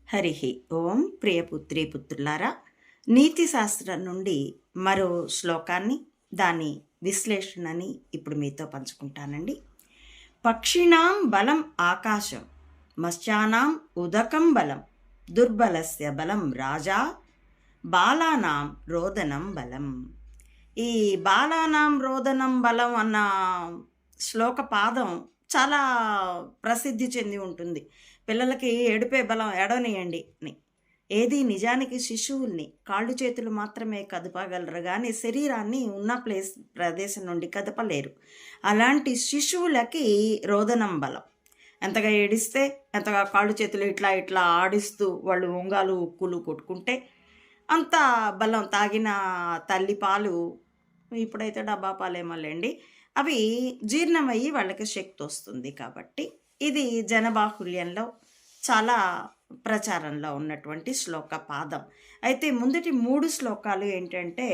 హరి ఓం ప్రియపుత్రి పుత్రులారా, నీతి శాస్త్రం నుండి మరో శ్లోకాన్ని, దాని విశ్లేషణని ఇప్పుడు మీతో పంచుకుంటానండి. పక్షిణాం బలం ఆకాశం, మత్స్యానాం ఉదకం బలం, దుర్బలస్య బలం రాజా, బాలానాం రోదనం బలం. ఈ బాలానాం రోదనం బలం అన్న శ్లోక పాదం చాలా ప్రసిద్ధి చెంది ఉంటుంది. పిల్లలకి ఏడుపే బలం ఏడవనియండి అని. ఏది నిజానికి శిశువుల్ని కాళ్ళు చేతులు మాత్రమే కదపగలరు, కానీ శరీరాన్ని ఉన్న ప్రదేశం నుండి కదపలేరు. అలాంటి శిశువులకి రోదనం బలం. ఎంతగా ఏడిస్తే, ఎంతగా కాళ్ళు చేతులు ఇట్లా ఇట్లా ఆడిస్తూ వాళ్ళు ఒంగాలు ఉక్కులు కొట్టుకుంటే అంత బలం. తాగిన తల్లి పాలు, ఇప్పుడైతే డబ్బా పాలేమోలేండి, అవి జీర్ణమయ్యి వాళ్ళకి శక్తి వస్తుంది. కాబట్టి ఇది జనబాహుల్యంలో చాలా ప్రచారంలో ఉన్నటువంటి శ్లోక పాదం. అయితే ముందటి 3 శ్లోకాలు ఏంటంటే,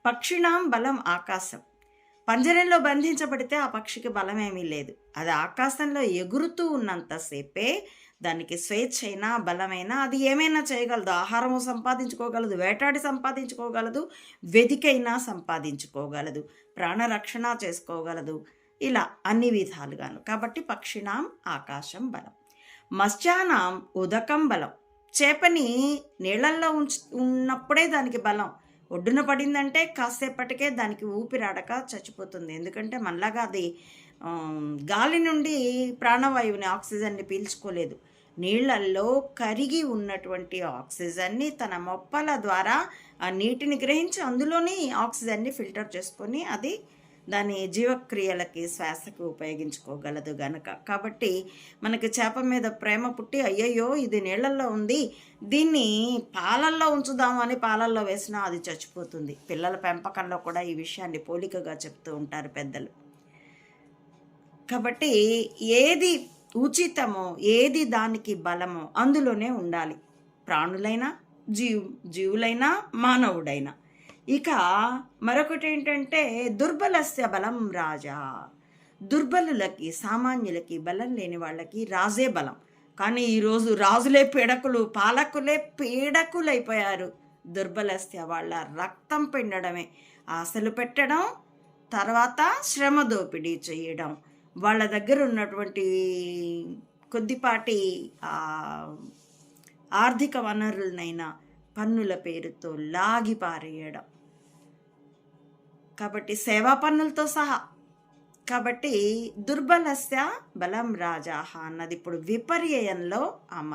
పక్షిణాం బలం ఆకాశం. పంజరంలో బంధించబడితే ఆ పక్షికి బలమేమీ లేదు. అది ఆకాశంలో ఎగురుతూ ఉన్నంతసేపే దానికి స్వేచ్ఛైనా బలమైనా అది ఏమైనా చేయగలదు. ఆహారము సంపాదించుకోగలదు, వేటాడి సంపాదించుకోగలదు, వెదికైనా సంపాదించుకోగలదు, ప్రాణరక్షణ చేసుకోగలదు, ఇలా అన్ని విధాలుగాను. కాబట్టి పక్షిణాం ఆకాశం బలం, మత్స్యానాం ఉదకం బలం. చేపని నీళ్ళల్లో ఉన్నప్పుడే దానికి బలం. ఒడ్డున పడిందంటే కాసేపటికే దానికి ఊపిరాడక చచ్చిపోతుంది. ఎందుకంటే మనలాగా అది గాలి నుండి ప్రాణవాయువుని, ఆక్సిజన్ని పీల్చుకోలేదు. నీళ్లల్లో కరిగి ఉన్నటువంటి ఆక్సిజన్ని తన మొప్పల ద్వారా ఆ నీటిని గ్రహించి అందులోని ఆక్సిజన్ని ఫిల్టర్ చేసుకొని అది దాని జీవక్రియలకి, శ్వాసకు ఉపయోగించుకోగలదు గనక. కాబట్టి మనకి చేప మీద ప్రేమ పుట్టి, అయ్యయ్యో ఇది నీళ్ళల్లో ఉంది, దీన్ని పాలల్లో ఉంచుదాము అని పాలల్లో వేసినా అది చచ్చిపోతుంది. పిల్లల పెంపకంలో కూడా ఈ విషయాన్ని పోలికగా చెప్తూ ఉంటారు పెద్దలు. కాబట్టి ఏది ఉచితమో, ఏది దానికి బలమో అందులోనే ఉండాలి. ప్రాణులైనా, జీవులైనా, మానవుడైనా. ఇక మరొకటి ఏంటంటే, దుర్బలస్య బలం రాజా. దుర్బలులకి, సామాన్యులకి, బలం లేని వాళ్ళకి రాజే బలం. కానీ ఈరోజు రాజులే పీడకులు, పాలకులే పీడకులైపోయారు. దుర్బలస్య వాళ్ళ రక్తం పిండడమే, ఆశలు పెట్టడం, తర్వాత శ్రమ దోపిడీ చేయడం, వాళ్ళ దగ్గర ఉన్నటువంటి కొద్దిపాటి ఆర్థిక వనరులనైనా పన్నుల పేరుతో లాగి పారేయడం. కాబట్టి సేవా పన్నులతో సహా. కాబట్టి దుర్బలస్య బలం రాజాహ అన్నది ఇప్పుడు విపర్యయంలో అమలు.